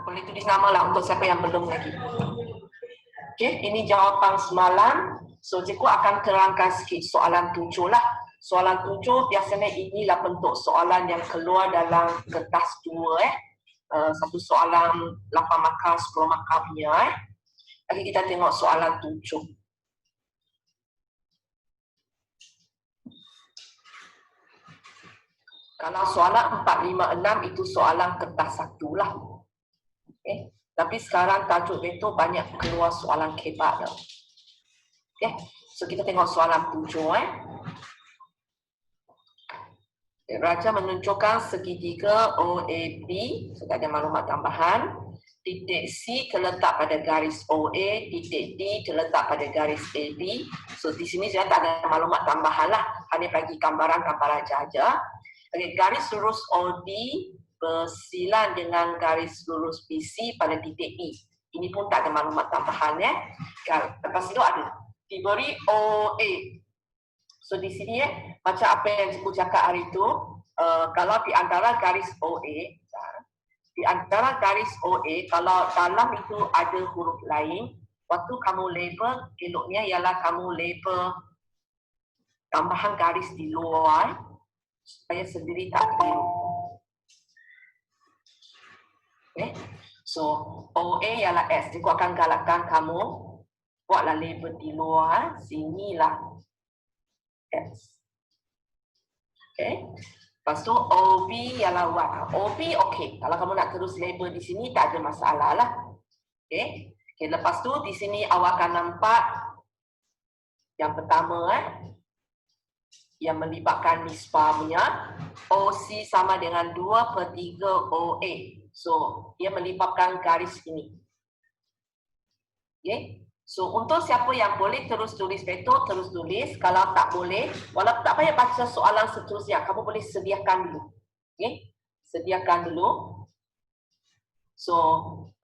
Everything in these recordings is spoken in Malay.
boleh tulis nama lah untuk siapa yang belum lagi. Okey, ini jawapan semalam. So, cikgu akan terangkan sikit soalan 7 lah. Soalan 7 biasanya inilah bentuk soalan yang keluar dalam kertas 2 satu soalan 8 markah, 10 markah punya Lagi kita tengok soalan 7. Kalau soalan 4, 5, 6 itu soalan kertas 1 lah. Okay. Tapi sekarang tajuk itu banyak keluar soalan kebat dah. Okay. So kita tengok soalan 7 Raja menunjukkan segitiga OAB, so tak ada maklumat tambahan. Titik C terletak pada garis OA, titik D terletak pada garis AB. So di sini saya tak ada maklumat tambahan lah, hanya bagi gambaran-gambaran saja. Okay, garis lurus OD bersilang dengan garis lurus BC pada titik E. Ini pun tak ada maklumat tambahan Lepas itu ada diberi OA. So di sini macam apa yang cikgu cakap hari itu, kalau di antara garis OA, kalau dalam itu ada huruf lain, waktu kamu label, eloknya ialah kamu label tambahan garis di luar supaya sendiri tak keliru. Okay. So OA ialah S. Cikgu akan galakkan kamu buatlah label di luar, sinilah S. Okay. Lepas tu OB ialah Y. OB okey. Kalau kamu nak terus label di sini tak ada masalah lah. Okay. Okay. Lepas tu di sini awak akan nampak yang pertama yang melibatkan nisbah punya OC sama dengan 2/3 OA. So dia melibatkan garis ini. Okay. So, untuk siapa yang boleh terus tulis betul, terus tulis. Kalau tak boleh, walaupun tak payah baca soalan seterusnya, kamu boleh sediakan dulu. Okay? Sediakan dulu. So,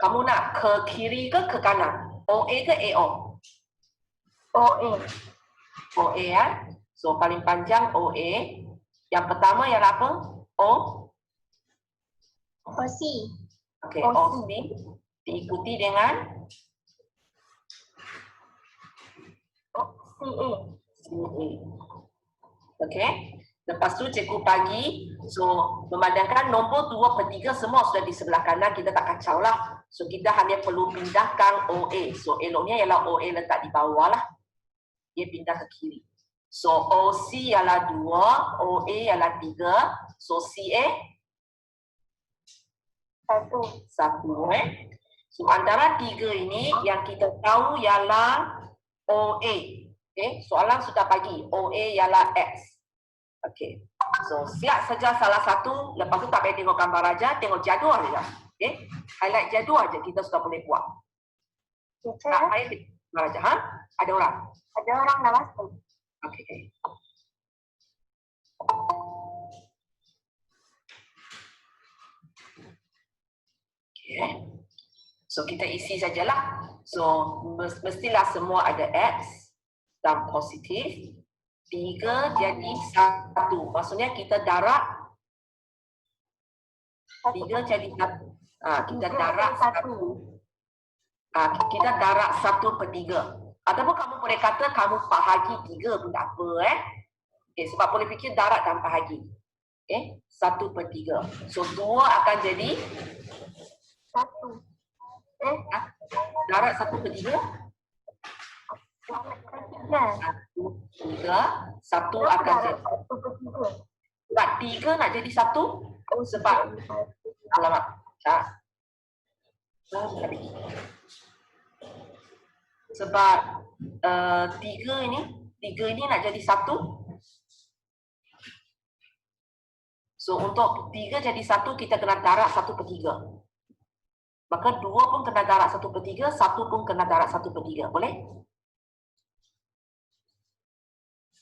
kamu nak ke kiri ke kanan? OA ke AO? OA. OA So, paling panjang OA. Yang pertama ialah apa? OC. Okay, OC. Diikuti dengan CA. Okey. Lepas tu cikgu bagi, so memandangkan nombor 2/3 semua sudah di sebelah kanan, kita tak kacau lah. So kita hanya perlu pindahkan OA. So eloknya ialah OA letak di bawah lah. Dia pindah ke kiri. So OC ialah 2, OA ialah 3. So CA 1. So antara 3 ini yang kita tahu ialah OA. Okay, soalan sudah bagi. OA ialah X. Okay, so siap saja salah satu. Lepas tu tak payah tengok gambar aja, tengok jadual saja. Okay, highlight jadual aja kita sudah boleh buat. Tak payah tengok gambar aja. Ada orang? Ada orang dah masuk. Okay. Okay. So kita isi sajalah. So mestilah semua ada X dan positif. 3 jadi 1. Maksudnya kita darab 3 jadi 1. Kita darab 1. Kita darab 1/3. Ataupun kamu boleh kata kamu bahagi 3 pun tak apa Okay, sebab boleh fikir darab dan bahagi. Okay, 1/3. So 2 akan jadi 1. Darab 1/3. 1 akan jadi 1/3. Sebab 3 nak jadi 1 sebab alamak. Sebab 3 ini nak jadi 1. So untuk 3 jadi 1 kita kena darab 1/3. Maka 2 pun kena darab 1/3, 1 pun kena darab 1/3. Boleh?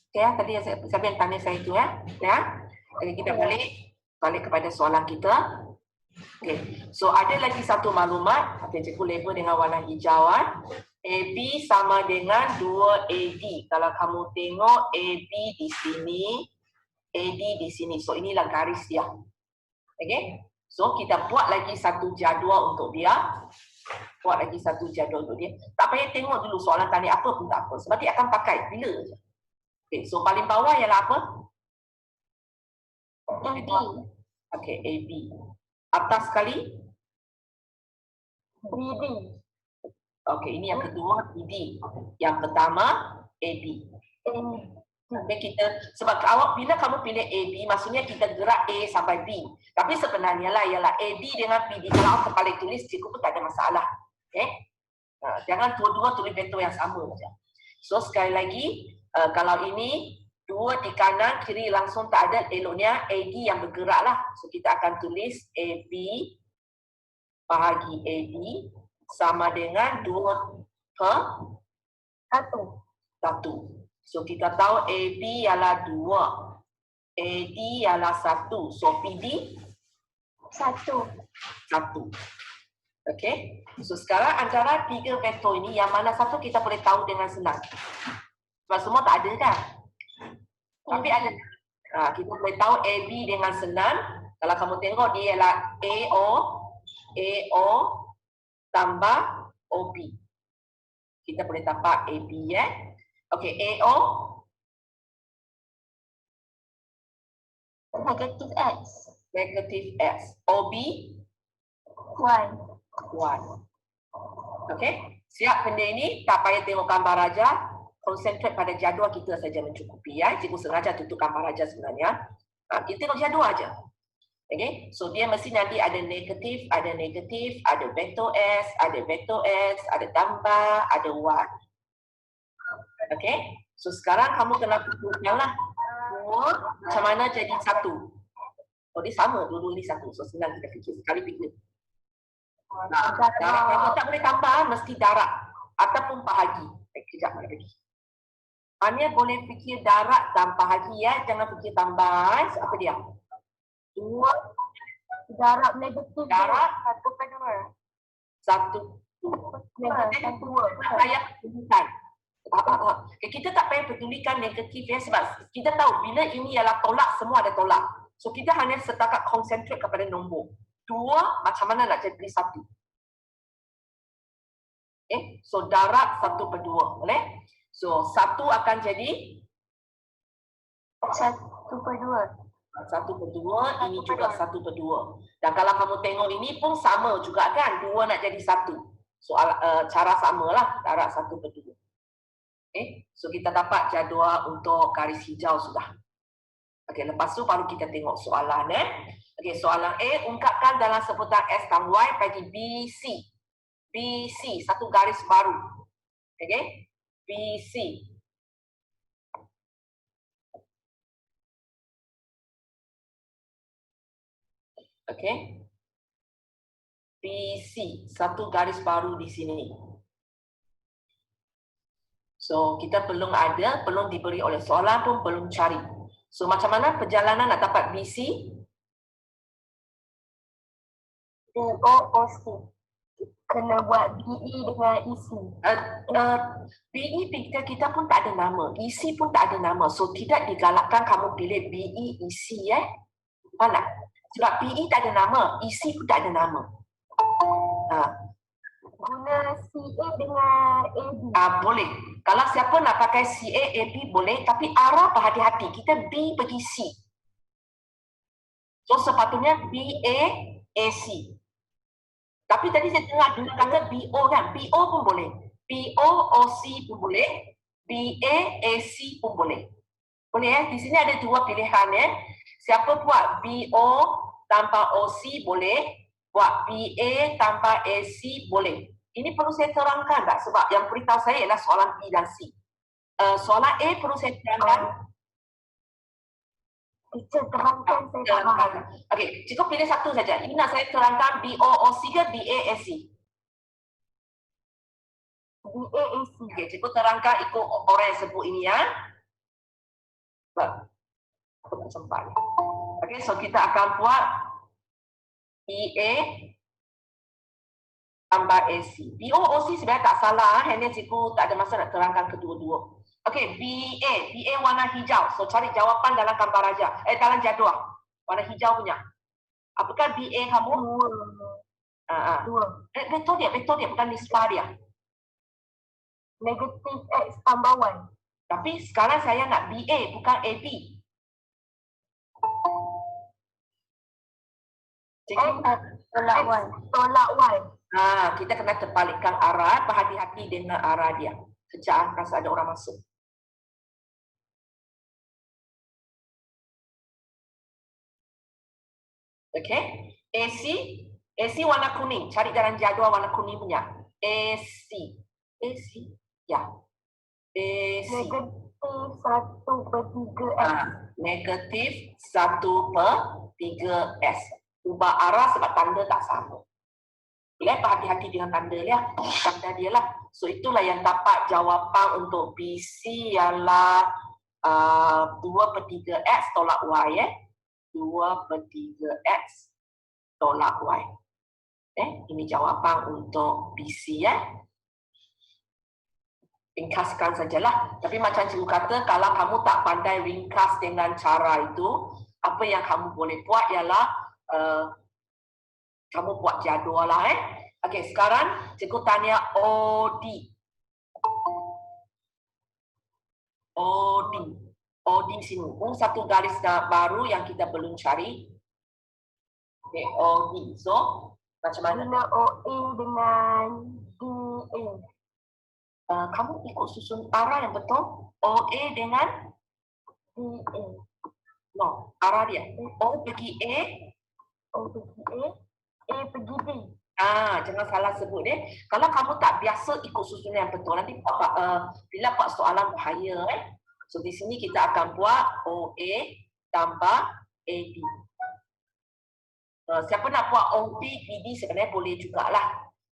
Okay, tadi siapa yang tanya saya itu Jadi kita balik kepada soalan kita. Okay, so ada lagi satu maklumat. Cikgu label dengan warna hijau. AB sama dengan 2AD. Kalau kamu tengok AB di sini, AD di sini. So inilah garis dia. Okay, So kita buat lagi satu jadual untuk dia. Buat lagi satu jadual untuk dia. Tak payah tengok dulu soalan tanya apa pun tak apa. Sebab dia akan pakai bila je. Okay, so paling bawah ialah apa? AB. Okay, AB. Atas sekali? BD. Okay, ini yang kedua BD. Yang pertama AB. Okay, kita sebab awak bila kamu pilih AB, maksudnya kita gerak A sampai B. Tapi sebenarnya lah ialah AD dengan PD. Kalau awak kepala tulis, cikgu pun tak ada masalah. Okay? Jangan dua-dua tulis vektor yang sama saja. So sekali lagi, kalau ini dua di kanan, kiri langsung tak ada, eloknya AD yang bergerak lah. So kita akan tulis AB bahagi AD sama dengan 2 per 1. So kita tahu AB ialah 2. AD ialah 1. So PD 1. 1. Okay. So sekarang antara 3 vektor ini yang mana satu kita boleh tahu dengan senang. Sebab semua tak ada kan? Tapi ada. Kita boleh tahu AB dengan senang. Kalau kamu tengok dia ialah AO tambah OB. Kita boleh tapak AB ya. Okay, AO Negatif X. negatif X. OB Y. Y. Okay, siap benda ini, tak payah tengok gambar raja, konsentrate pada jadual kita saja mencukupi ya. Cikgu sengaja tutup gambar raja sebenarnya. Kita tengok jadual aja. Okay, so dia mesti nanti ada negatif, ada vektor S, ada tambah, ada Y. Okay, so sekarang kamu kena fikirkan lah. Macam mana jadi 1? Oh, dia sama, dua-dua ni 1. So senang kita fikir, sekali fikir. Darab kalau tak boleh tambah, mesti darab ataupun bahagi. Kejap lagi. Hanya boleh fikir darab dan bahagi ya, jangan fikir tambah. Apa dia? 2 darab negatif Darab 1 per 2. negatif 2. Tak payah pedulikan. Kita tak payah pedulikan negatif ya, sebab kita tahu bila ini ialah tolak, semua ada tolak. So kita hanya setakat konsentrate kepada nombor. 2 macam mana nak jadi 1. Okay, so darab 1 per 2. Boleh? So 1 akan jadi 1 per 2. 1 per 2, ini juga 1 per 2. Dan kalau kamu tengok ini pun sama juga kan, 2 nak jadi 1. Soal cara samalah, darab 1 per 2. Okay, so kita dapat jadual untuk garis hijau sudah. Okay, lepas tu baru kita tengok soalan Okay, soalan A, ungkapkan dalam sebutan S dan Y bagi BC. BC, satu garis baru. Okay, BC. Okay, BC, satu garis baru di sini. So, kita belum diberi oleh soalan pun belum cari. So, macam mana perjalanan nak dapat BC? BOOC. Kena buat BE dengan EC. BE kita pun tak ada nama. EC pun tak ada nama. So, tidak digalakkan kamu pilih BE, EC Mana? Sebab BE tak ada nama, EC pun tak ada nama. Guna CA dengan AB. Boleh. Kalau siapa nak pakai CA, AB boleh. Tapi arah berhati-hati. Kita B pergi C. So sepatutnya BA, AC. Tapi tadi saya dengar dulu kata BO kan. BO pun boleh. BO, OC pun boleh. BA, AC pun boleh. Boleh ya? Di sini ada dua pilihan ya. Siapa buat BO tanpa OC boleh. Buat BA tanpa AC boleh. Ini perlu saya terangkan tak? Sebab yang beritahu saya ialah soalan B dan C. Soalan A perlu saya terangkan. Terangkan saya faham. Okey, cukup pilih satu saja. Ini nak saya terangkan BOOC ke BAAC? BAAC. Okey, cukup terangkan ikut orang yang sebut ini ya. Aku tak sempat. Okey, so kita akan buat BA tambah AC. BOOC sebenarnya tak salah. Hanya cikgu tak ada masa nak terangkan kedua-dua. Okey, BA warna hijau. So cari jawapan dalam gambar raja. Dalam jadual. Warna hijau punya. Apakah BA kamu? 2. Vektor dia, bukan nisbah dia. Negatif X tambah Y. Tapi sekarang saya nak BA, bukan AB. Tolak Y. Tolak Y. Kita kena terbalikkan arah, berhati-hati dengan arah dia. Kejap, rasa ada orang masuk. Okay, AC warna kuning. Cari dalam jadual warna kuning punya. AC, ya. AC. Negatif 1/3 X. Negatif 1/3 S. Ubah arah sebab tanda tak sama. Lihat, hati-hati dengan tanda dia. Tanda dia lah. So itulah yang dapat jawapan untuk BC ialah 2/3 X tolak Y. 2/3 X tolak Y. Ini jawapan untuk BC ya. Ringkaskan sajalah. Tapi macam cikgu kata, kalau kamu tak pandai ringkas dengan cara itu, apa yang kamu boleh buat ialah kamu buat jadual lah. Okey, sekarang cikgu tanya OD. OD sini. Satu garis baru yang kita belum cari. Okey, OD. So, macam mana? Guna OA dengan DA. Kamu ikut susun arah yang betul. OA dengan DA. No, arah dia. O pergi A. O pergi A pergi D. Jangan salah sebut dia. Kalau kamu tak biasa ikut susunan yang betul, nanti bila buat soalan bahaya. So di sini kita akan buat OA tambah AD. Siapa nak buat OB, PD sebenarnya boleh jugalah.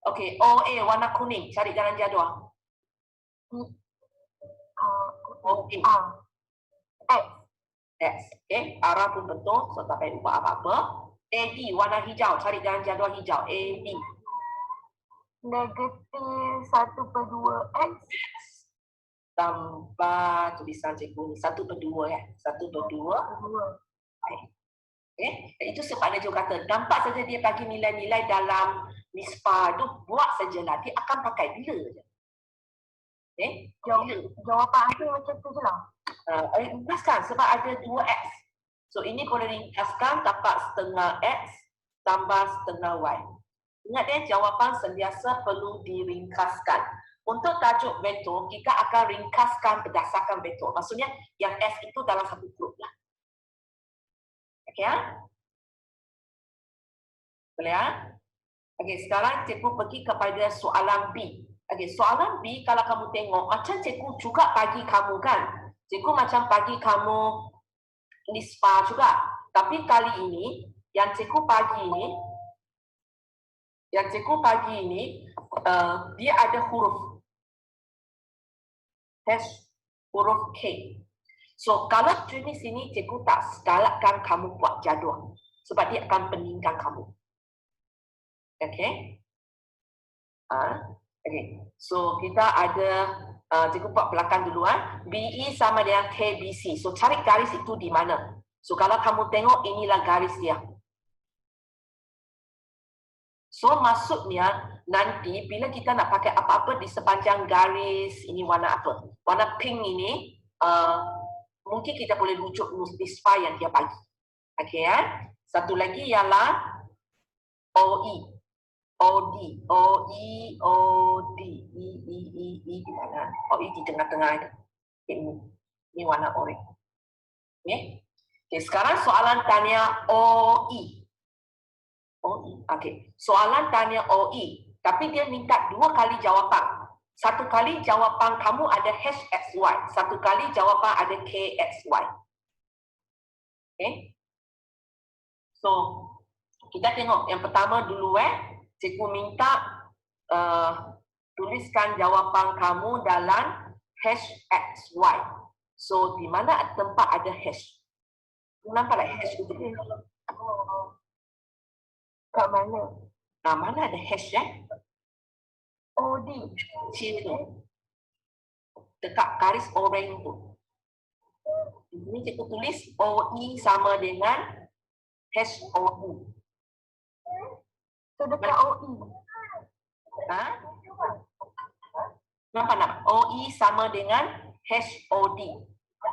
Okey, OA warna kuning. Cari dalam jadual. OA. X. Okay, arah pun betul. So tak payah ubah apa-apa. AD warna hijau. Cari dalam jadual hijau. AD. Negatif 1/2 X. Tambah tulisan cikgu 1/2 ya. 1/2. Itu sebab dia juga kata, nampak saja dia bagi nilai-nilai dalam nisbah tu, buat sajalah. Dia akan pakai bila je. Jawapan akhir macam tu je lah. Ringkaskan sebab ada 2X. So ini boleh ringkaskan dapat setengah X tambah setengah Y. Ingat jawapan sentiasa perlu diringkaskan. Untuk tajuk vektor, kita akan ringkaskan berdasarkan vektor. Maksudnya yang S itu dalam satu grup lah. Okey ya? Boleh ya? Okey, sekarang cikgu pergi kepada soalan B. Okey, soalan B kalau kamu tengok, macam cikgu juga bagi kamu kan. Cikgu macam bagi kamu nisbah juga. Tapi kali ini, yang cikgu bagi ini, dia ada huruf. Huruf K. So, kalau jenis ini cikgu tak galakkan kamu buat jadual. Sebab dia akan peningkan kamu. Okay? Okay. So, kita ada, cikgu buat belakang dulu. BE sama dengan KBC. So, cari garis itu di mana? So, kalau kamu tengok, inilah garis dia. So, maksudnya nanti bila kita nak pakai apa-apa di sepanjang garis, ini warna apa? Warna pink ini, mungkin kita boleh rujuk nisbah yang dia bagi. Okey ya. Satu lagi ialah OE. OD. OE, OD. E di mana? OE di tengah-tengah ini. Ini warna oranye. Okey. Okay, sekarang soalan tanya OE. Okey. Soalan tanya OE, tapi dia minta 2 kali jawapan. Satu kali jawapan kamu ada HXY, satu kali jawapan ada KXY. Okay. So, kita tengok yang pertama dulu cikgu minta tuliskan jawapan kamu dalam HXY. So, di mana tempat ada hash? Nampaklah hash itu. Kat mana? Mana ada hash OD. Kecil tu. Dekat garis oranye tu. Ini cikgu tulis OE sama dengan HOU. So dekat OE. Ha? Nampak? OE sama dengan HOD.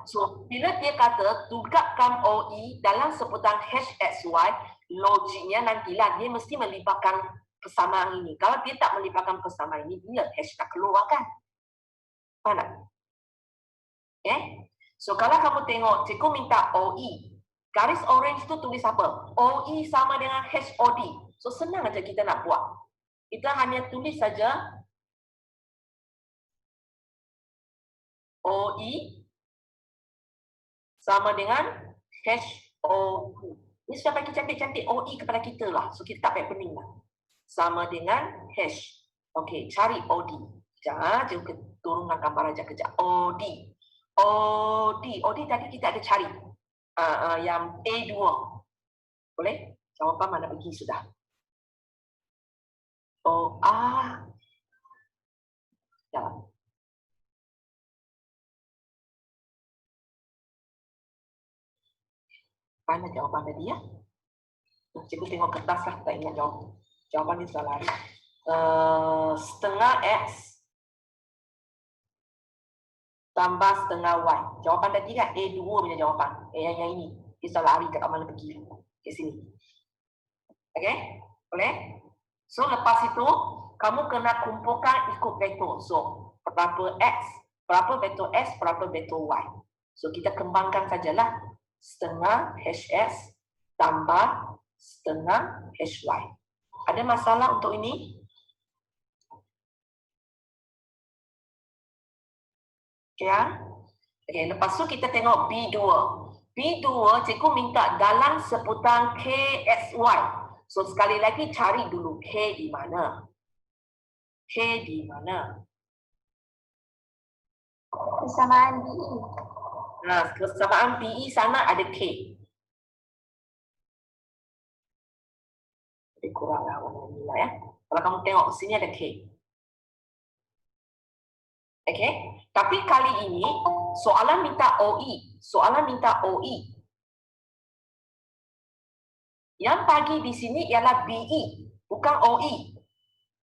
So, bila dia kata tunggakan OE dalam sebutan HXY, logiknya nantilah dia mesti melibatkan persamaan ini. Kalau dia tak melibatkan persamaan ini, dia H tak keluar kan? Faham tak? Okay? So, kalau kamu tengok, cikgu minta OE. Garis orange tu tulis apa? OE sama dengan HOD. So, senang aja kita nak buat. Kita hanya tulis saja OE sama dengan HOD. Ini sudah bagi cantik-cantik OE kepada kita lah. So, kita tak payah pening lah. Sama dengan H. Okey, cari OD. Sekejap, jom turunkan gambar aja kejap. OD. OD tadi kita ada cari. Yang A2. Boleh? Jawapan mana pergi sudah? Sekejap. Mana jawapan tadi ya? Cikgu tengok kertas lah, tak ingat jawab. Jawapan dia salah. Setengah X tambah setengah Y. Jawapan tadi kan A2 punya jawapan. Yang ini. Dia salah lari kat mana pergi. Ke sini. Okay? Boleh? So, lepas itu, kamu kena kumpulkan ikut vektor. So, berapa X, berapa vektor S, berapa vektor Y. So, kita kembangkan sajalah. Setengah HS tambah setengah HY. Ada masalah untuk ini? Ya. Okay, lepas tu kita tengok B2. B2 cikgu minta dalam sebutan KXY. So sekali lagi cari dulu K di mana. K di mana? Persamaan BE. Nah, kesamaan BE sana ada K. Lebih kurang lah warna nilai ya. Kalau kamu tengok sini ada K. Okay. Tapi kali ini soalan minta OE. Soalan minta OE. Yang pagi di sini ialah BE, bukan OE.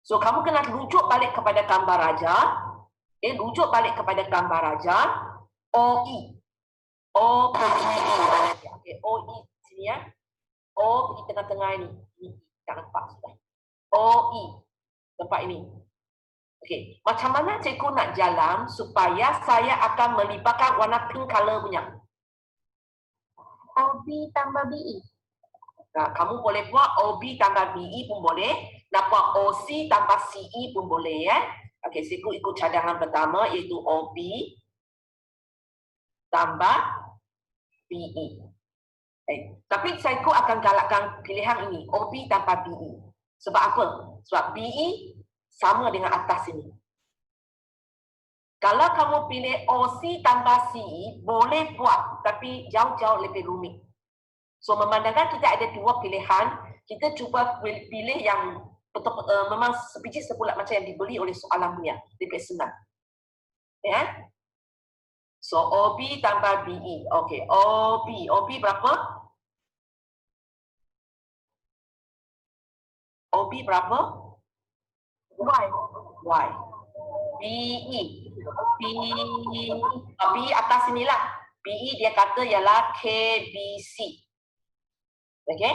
So kamu kena rujuk balik kepada gambar raja. Rujuk balik kepada gambar raja. OE. O pergi mana dia? Okay, OE sini ya. O pergi tengah-tengah ini. Ini tak nampak sudah. OE. Tempat ini. Okey, macam mana cikgu nak jalan supaya saya akan melibatkan warna pink color punya? OB tambah BE. Nah, kamu boleh buat OB tambah BE pun boleh. Nak buat OC tambah CE pun boleh ya. Okey, cikgu ikut cadangan pertama iaitu OB tambah BE. Tapi cikgu akan galakkan pilihan ini, OB tambah BE. Sebab apa? Sebab BE sama dengan atas ini. Kalau kamu pilih OC tambah CE, boleh buat, tapi jauh-jauh lebih rumit. So, memandangkan kita ada dua pilihan, kita cuba pilih yang betul, memang sebiji sebulat macam yang dibeli oleh soalan punya. Lebih senang. Ya? So, OB tambah BE. Okey, OB berapa? OB berapa? Y. BE. B atas inilah. BE dia kata ialah KBC. Okey.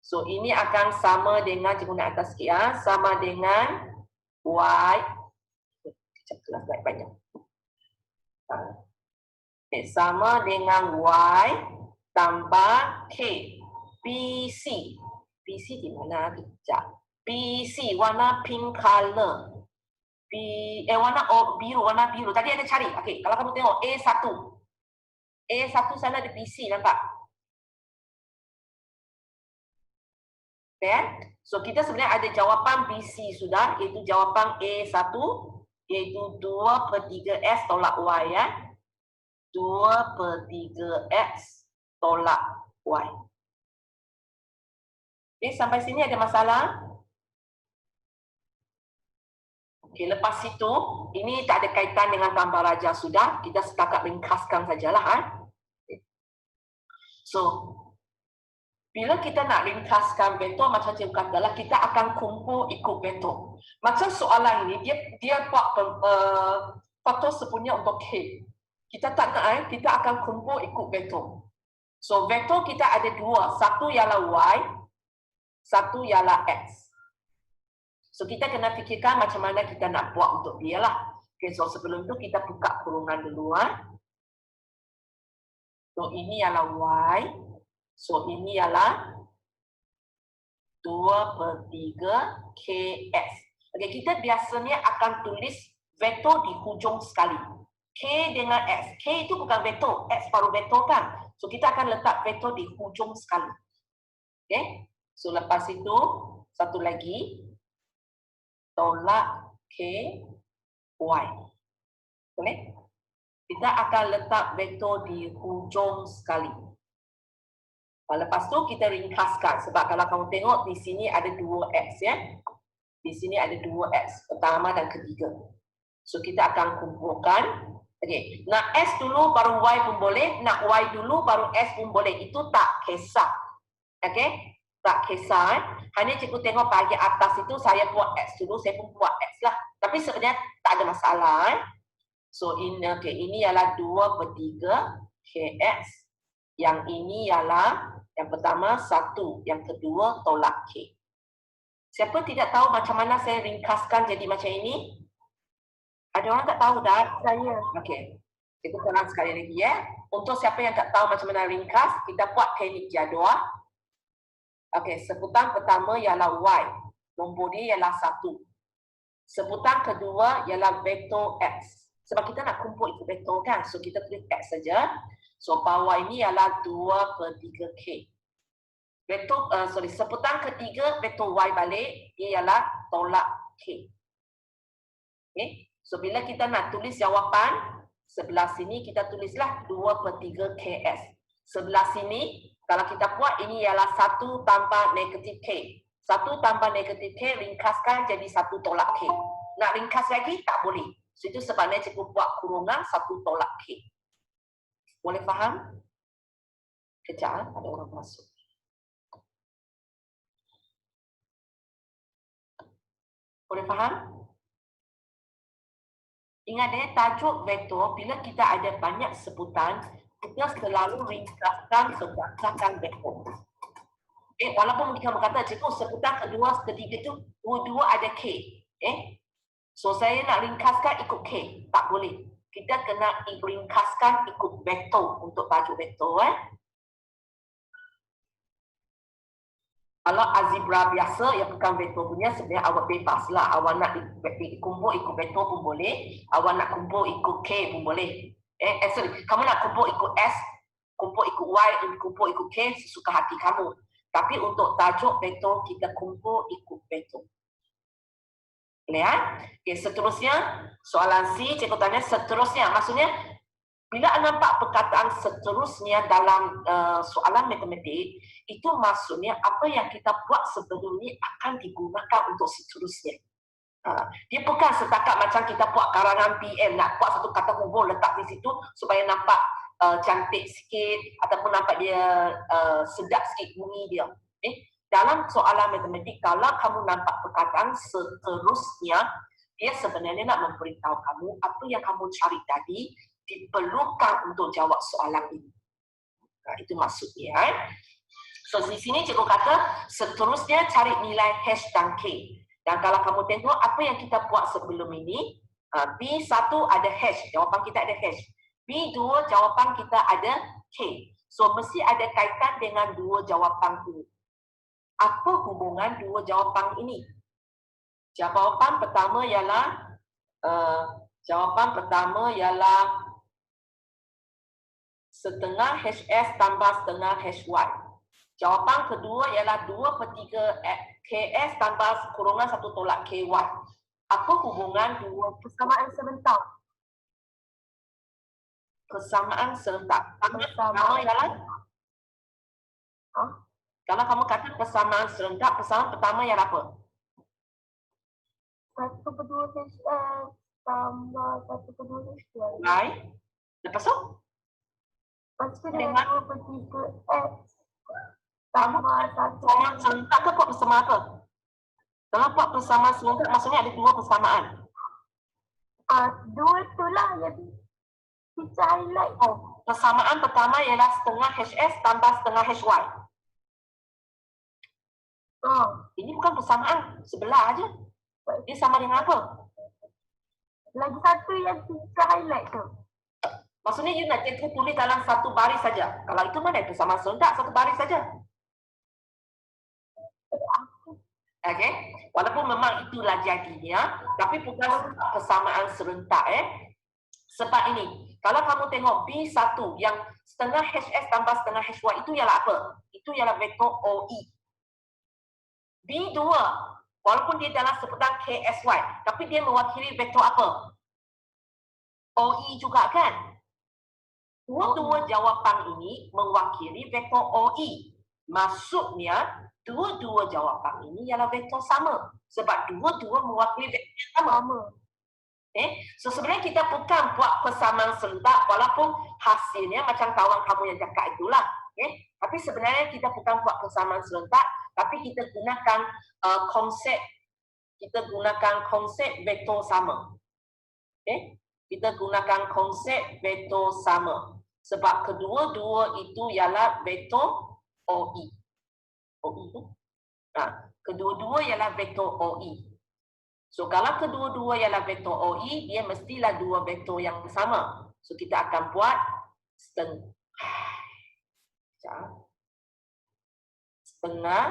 So ini akan sama dengan, cikgu nak atas sikit ya, sama dengan Y. Sekejap kelas naik banyak. Okay, sama dengan Y tambah K. BC. BC di mana? Kejap. BC warna pink color. Warna biru, warna biru. Tadi ada cari. Okey, kalau kamu tengok A1. A1 sana ada BC, nampak? Okay. So kita sebenarnya ada jawapan BC sudah, iaitu jawapan A1 iaitu 2/3 S tolak Y ya. 2/3 X tolak Y. Okay, sampai sini ada masalah? Okey, lepas itu, ini tak ada kaitan dengan gambar raja sudah. Kita setakat ringkaskan sajalah. So, Bila kita nak ringkaskan vektor macam cikgu kata adalah kita akan kumpul ikut vektor. Macam soalan ini dia buat faktor sepunya untuk K. Kita tak nak kita akan kumpul ikut vektor. So vektor kita ada dua, satu ialah Y, satu ialah X. So kita kena fikirkan macam mana kita nak buat untuk dia lah. Okay, so sebelum tu kita buka kurungan dulu. So ini ialah Y. So ini ialah 2/3 KS. Okay, kita biasanya akan tulis vektor di hujung sekali. K dengan X. K itu bukan vektor, X baru vektor kan. So kita akan letak vektor di hujung sekali. Okay. So lepas itu satu lagi tolak K Y. Boleh? Kita akan letak vektor di hujung sekali. Lepas tu kita ringkaskan sebab kalau kamu tengok di sini ada 2x ya. Di sini ada 2x pertama dan ketiga. So kita akan kumpulkan. Okey, nak S dulu baru Y pun boleh, nak Y dulu baru S pun boleh. Itu tak kisah. Okey? Tak kisah. Hanya cikgu tengok bahagian atas itu saya buat X dulu, saya pun buat X lah. Tapi sebenarnya tak ada masalah. So ini ialah 2/3 KX. Yang ini ialah yang pertama 1, yang kedua tolak K. Siapa tidak tahu macam mana saya ringkaskan jadi macam ini? Ada orang tak tahu tak? Saya. Okey. Kita terang sekali lagi ya. Untuk siapa yang tak tahu macam mana ringkas, kita buat teknik jadual. Okey, sebutan pertama ialah Y. Nombor dia ialah 1. Sebutan kedua ialah vektor X. Sebab kita nak kumpul ikut vektor kan. So kita tulis X saja. So bawah ini ialah 2/3 K. Vektor, sebutan ketiga vektor Y balik, dia ialah tolak K. Okay. So bila kita nak tulis jawapan, sebelah sini kita tulislah 2/3 KS. Sebelah sini, kalau kita buat ini ialah 1 tambah negatif K. 1 tambah negatif K, ringkaskan jadi 1 tolak K. Nak ringkas lagi, tak boleh. So itu sebabnya cikgu buat kurungan 1 tolak K. Boleh faham? Kejap, ada orang masuk. Boleh faham? Ingat tajuk vektor, bila kita ada banyak sebutan, kita selalu ringkaskan berdasarkan vektor. Walaupun kita berkata, cikgu sebutan kedua, ketiga itu, dua-dua ada K. So saya nak ringkaskan ikut K. Tak boleh. Kita kena ringkaskan ikut vektor untuk tajuk vektor. Kalau algebra biasa yang bukan vektor punya, sebenarnya awak bebas lah. Awak nak kumpul ikut vektor pun boleh. Awak nak kumpul ikut K pun boleh. Kamu nak kumpul ikut S, kumpul ikut Y, kumpul ikut K, sesuka hati kamu. Tapi untuk tajuk vektor, kita kumpul ikut vektor. Lihat? Okay, seterusnya, soalan C, cikgu tanya seterusnya. Maksudnya, bila nampak perkataan seterusnya dalam soalan matematik, itu maksudnya apa yang kita buat sebelum ini akan digunakan untuk seterusnya. Dia bukan setakat macam kita buat karangan PM, nak buat satu kata hubung letak di situ supaya nampak cantik sikit ataupun nampak dia sedap sikit bunyi dia. Dalam soalan matematik, kalau kamu nampak perkataan seterusnya, dia sebenarnya nak memberitahu kamu apa yang kamu cari tadi diperlukan untuk jawab soalan ini. Itu maksudnya. So di sini cikgu kata seterusnya cari nilai H dan K. Dan kalau kamu tengok apa yang kita buat sebelum ini, B1 ada H, jawapan kita ada H. B2 jawapan kita ada K. So mesti ada kaitan dengan dua jawapan ini. Apa hubungan dua jawapan ini? Jawapan pertama ialah setengah HS tambah setengah HY. Jawapan kedua ialah 2/3 KS tambah kurungan 1 tolak KY. Apa hubungan dua Persamaan serentak. Persamaan serentak. Pertama ialah kalau kamu kata persamaan serentak, persamaan pertama ialah apa? 1/2 HS tambah 1/2 HY. Baik. Lepas tu? Lepas tu dengan 2/3 X. Tambah satu. Persamaan serentak ke buat bersama apa? Kalau buat persamaan serentak maksudnya ada dua persamaan. Dua tu lah yang kita highlight. Oh, persamaan pertama ialah setengah HS tambah setengah HY. Ini bukan persamaan, sebelah aja. Dia sama dengan apa? Lagi satu yang kita highlight tu. Maksudnya you nak cikgu tulis dalam satu baris saja. Kalau itu mana persamaan serentak, satu baris saja. Okey, walaupun memang itulah jadinya, tapi bukan persamaan serentak Sebab ini, kalau kamu tengok B1 yang setengah HS tambah setengah HY itu ialah apa? Itu ialah vektor OE. B2, walaupun dia dalam sebutan KSY, tapi dia mewakili vektor apa? OE juga kan? Dua-dua jawapan ini mewakili vektor OE. Maksudnya, dua-dua jawapan ini ialah vektor sama. Sebab dua-dua mewakili vektor yang sama. So sebenarnya kita bukan buat persamaan serentak walaupun hasilnya macam kawan kamu yang cakap itulah. Tapi sebenarnya kita bukan buat persamaan serentak, tapi kita gunakan konsep vektor sama. Kita gunakan konsep vektor sama. Sebab kedua-dua itu ialah vektor OE. OE tu. Kedua-dua ialah vektor OE. So kalau kedua-dua ialah vektor OE, dia mestilah dua vektor yang sama. So kita akan buat setengah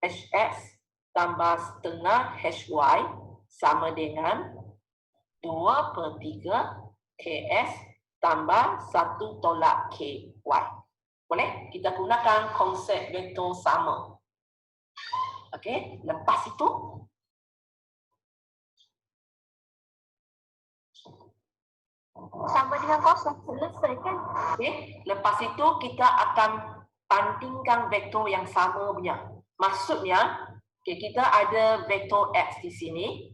HS tambah setengah HY sama dengan 2/3 KS tambah 1 tolak KY. Boleh? Kita gunakan konsep vektor sama. Okey, lepas itu sama dengan kosong. Selesai kan? Okey, lepas itu kita akan bandingkan vektor yang sama punya. Maksudnya, kita ada vektor X di sini.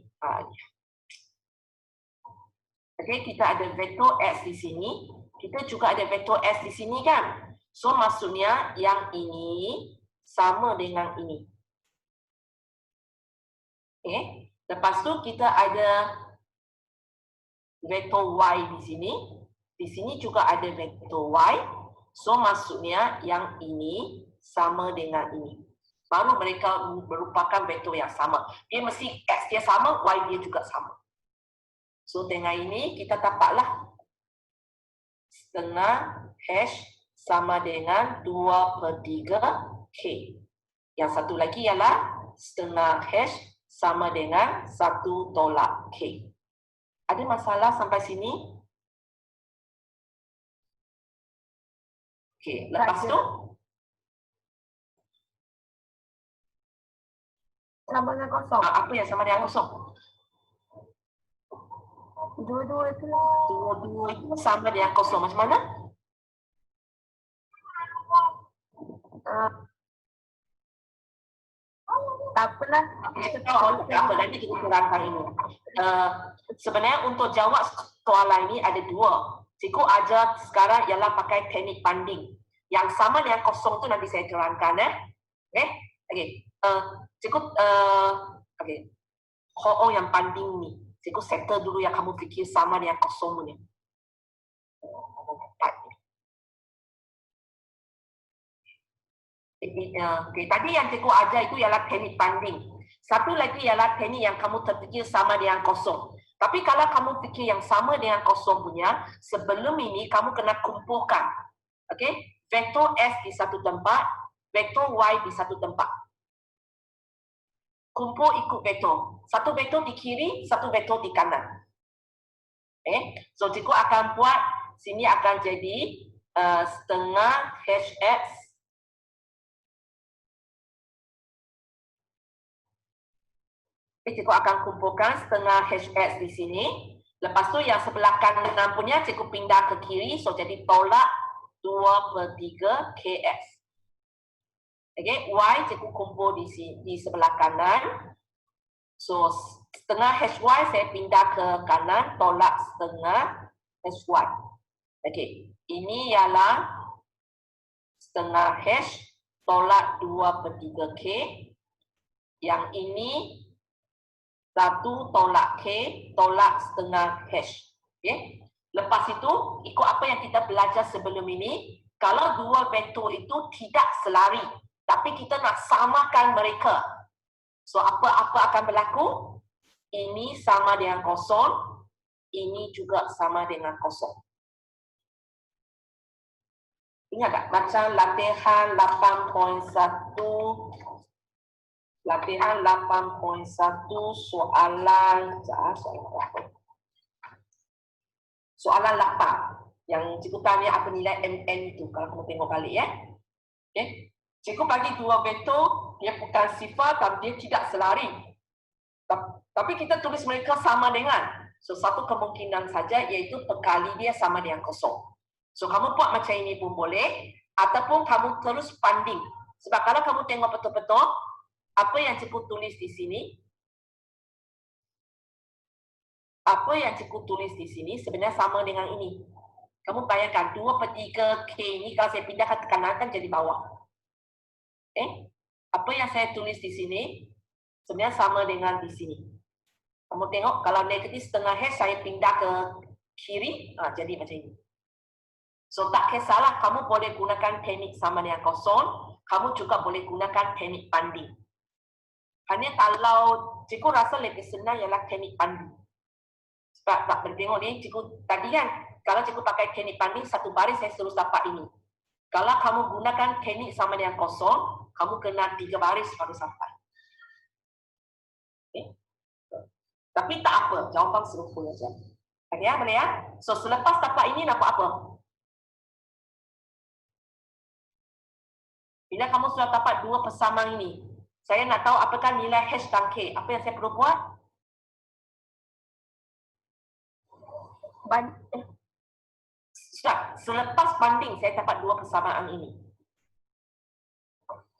Okey, kita ada vektor X di sini. Kita juga ada vektor S di sini kan? So, maksudnya yang ini sama dengan ini. Okey, lepas tu kita ada vektor Y di sini. Di sini juga ada vektor Y. So, maksudnya yang ini sama dengan ini. Baru mereka merupakan vektor yang sama. Dia mesti X dia sama, Y dia juga sama. So, dengan ini kita dapatlah setengah H sama dengan 2/3 K. Yang satu lagi ialah setengah H sama dengan 1 tolak K. Ada masalah sampai sini? Okey, lepas tu sama dengan kosong. apa yang sama dengan kosong? Dua-dua tu. Dua-dua itu sama dengan kosong. Macam mana? Tak apalah. Tak apa, nanti kita terangkan ini. Sebenarnya untuk jawab soalan ini ada dua. Cikgu ajar sekarang ialah pakai teknik banding. Yang sama dengan kosong tu nanti saya terangkan. Okey. Cikgu, okey. Yang banding ni. Cikgu settle dulu yang kamu fikir sama dengan kosong ni. Okay. Tadi yang cikgu ajar itu ialah teknik banding. Satu lagi ialah teknik yang kamu terfikir sama dengan kosong. Tapi kalau kamu fikir yang sama dengan kosong punya, sebelum ini kamu kena kumpulkan. Okey? Vektor S di satu tempat, vektor Y di satu tempat. Kumpul ikut vektor. Satu vektor di kiri, satu vektor di kanan. So cikgu akan buat, sini akan jadi setengah HX cikgu akan kumpulkan setengah HX di sini. Lepas tu yang sebelah kanan punya cikgu pindah ke kiri. So jadi tolak 2/3 KX. Okay, Y cikgu kumpul di sebelah kanan. So setengah HY saya pindah ke kanan. Tolak setengah HY. Okay, ini ialah setengah H tolak 2/3 K. Yang ini 1 tolak K, tolak setengah H. Okay. Lepas itu, ikut apa yang kita belajar sebelum ini, kalau dua vektor itu tidak selari, tapi kita nak samakan mereka. So, apa akan berlaku? Ini sama dengan kosong, ini juga sama dengan kosong. Ingat tak? Baca latihan 8.1. Latihan 8.1 soalan soalan 8 yang cikgu tanya apa nilai MN itu kalau kamu tengok balik ya. Okey. Cikgu bagi dua vektor, dia bukan sifar tapi dia tidak selari. Tapi kita tulis mereka sama dengan. So satu kemungkinan saja iaitu perkali dia sama dengan kosong. So kamu buat macam ini pun boleh ataupun kamu terus banding. Sebab kalau kamu tengok betul-betul apa yang cikgu tulis di sini, apa yang cikgu tulis di sini sebenarnya sama dengan ini. Kamu bayangkan 2/3 K ini kalau saya pindahkan ke kanan kan jadi bawah. Apa yang saya tulis di sini sebenarnya sama dengan di sini. Kamu tengok kalau negatif setengah H saya pindah ke kiri, jadi macam ini. So tak kisahlah, kamu boleh gunakan teknik sama dengan kosong, kamu juga boleh gunakan teknik banding. Hanya kalau cikgu rasa lebih senang ialah teknik banding. Sebab tak boleh tengok ni, cikgu tadi kan, kalau cikgu pakai teknik banding, satu baris saya terus dapat ini. Kalau kamu gunakan teknik sama dengan kosong, kamu kena 3 baris baru sampai. Okay. Tapi tak apa, jawapan serupa saja. Okay, ya, boleh ya? So, selepas dapat ini, nak buat apa? Bila kamu sudah dapat dua persamaan ini, saya nak tahu apakah nilai H dan K. Apa yang saya perlu buat? Selepas banding, saya dapat dua persamaan ini.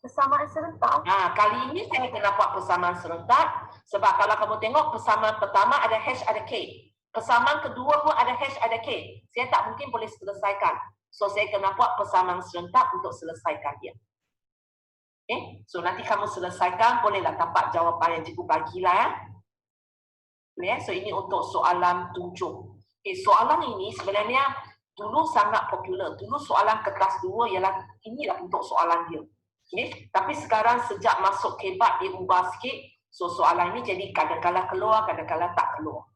Persamaan serentak. Kali ini saya kena buat persamaan serentak. Sebab kalau kamu tengok persamaan pertama ada H, ada K. Persamaan kedua pun ada H, ada K. Saya tak mungkin boleh selesaikan. So, saya kena buat persamaan serentak untuk selesaikan dia. Okay? So, nanti kamu selesaikan, bolehlah dapat jawapan yang cikgu bagilah ya. Boleh ya? So, ini untuk soalan 7. Okay, soalan ini sebenarnya dulu sangat popular. Dulu soalan kertas 2 ialah inilah untuk soalan dia. Okay? Tapi sekarang sejak masuk kebat dia ubah sikit. So, soalan ini jadi kadang-kadang keluar, kadang-kadang tak keluar.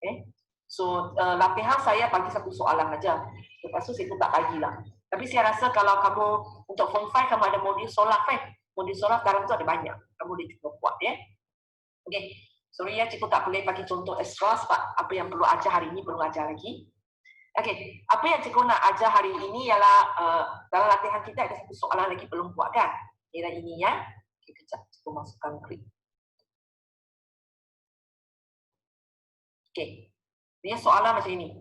Okay? So, latihan saya bagi satu soalan saja. Lepas tu saya pun tak bagilah. Tapi saya rasa kalau kamu untuk form 5 kamu ada modul solat kan? Modul solat dalam tu ada banyak. Kamu boleh cuba buat ya. Okey. Sorry ya, cikgu tak boleh bagi contoh extra sebab apa yang perlu ajar hari ini perlu ajar lagi. Okey, apa yang cikgu nak ajar hari ini ialah dalam latihan kita ada satu soalan lagi belum buat kan? Ialah ini ya. Okey, kejap cikgu masukkan grip. Okey. Ini soalan macam ini.